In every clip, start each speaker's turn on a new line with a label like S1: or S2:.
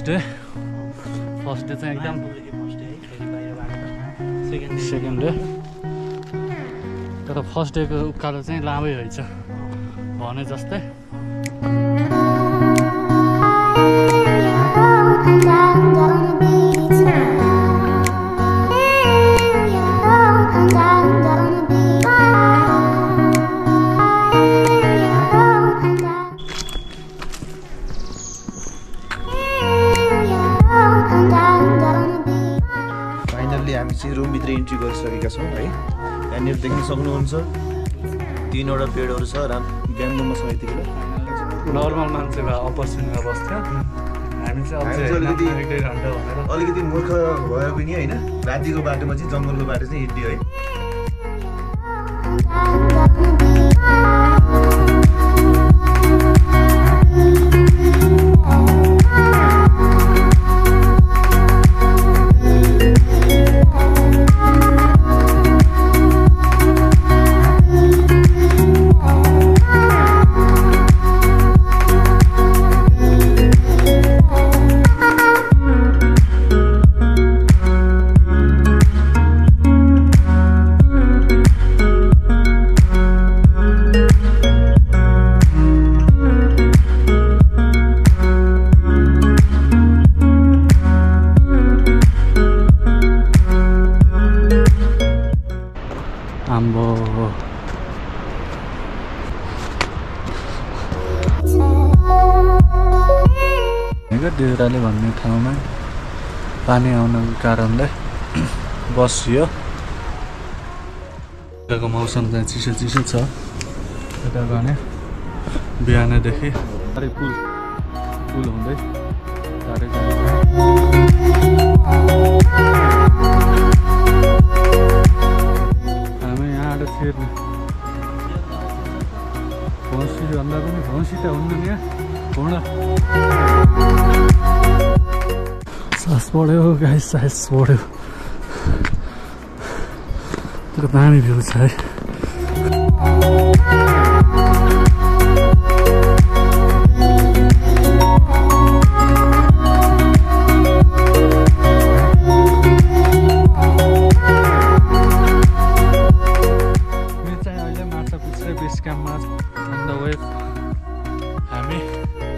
S1: First day चाहिँ एकदम second day तर फर्स्ट डेको उकालो चाहिँ लामै रहेछ भने जस्तै
S2: हामी चाहिँ रुमभित्र इन्ट्री गरिसकेका छौँ है। यहाँनिर देख्न सक्नुहुन्छ 3वटा बेडहरू छ ब्याम्बोमा छ। यति बेला
S1: नर्मल मान्छेलाई अपर्च्युनिटीमा बस्थ्यो हामी चाहिँ
S2: अलिकति मूर्ख भयो पनि होइन। रातिको बाटोमा चाहिँ जङ्गलको बाटो चाहिँ हिँड्यो है।
S1: डेराले भन्ने ठाउँमा पानी आउनको कारणले बसियो। यताको मौसम चाहिँ चिसो चिसो छ। यता भने बिहानदेखि पुल हुँदै हामी यहाँबाट फेर्नु भौँसी भन्दा पनि भौँसी त हुन्न नि घोडा सास बढ्यो गाइस, सास बढ्यो। तर दामी भ्यू छ है। मेरो चाहिँ अहिले माछापुच्छ्रे बेस क्याम्पमा अन द वे हामी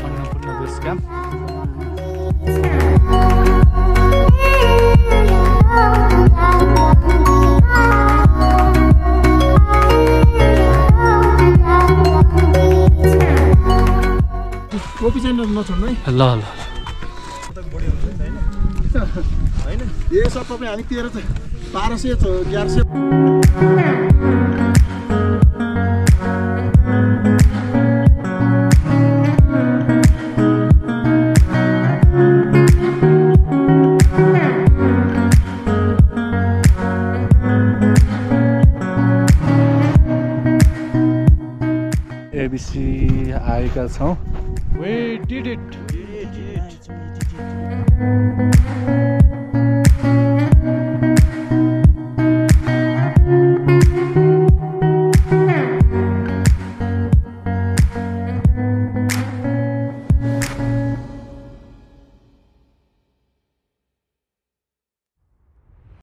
S1: अन्नपूर्ण बेस क्याम्प।
S2: कोपी चाहिँ नछोड्नु है।
S1: ल ल
S2: होइन यो सब तपाईँ हामी 1200 1100
S1: एबिसी आएका छौँ। We did it.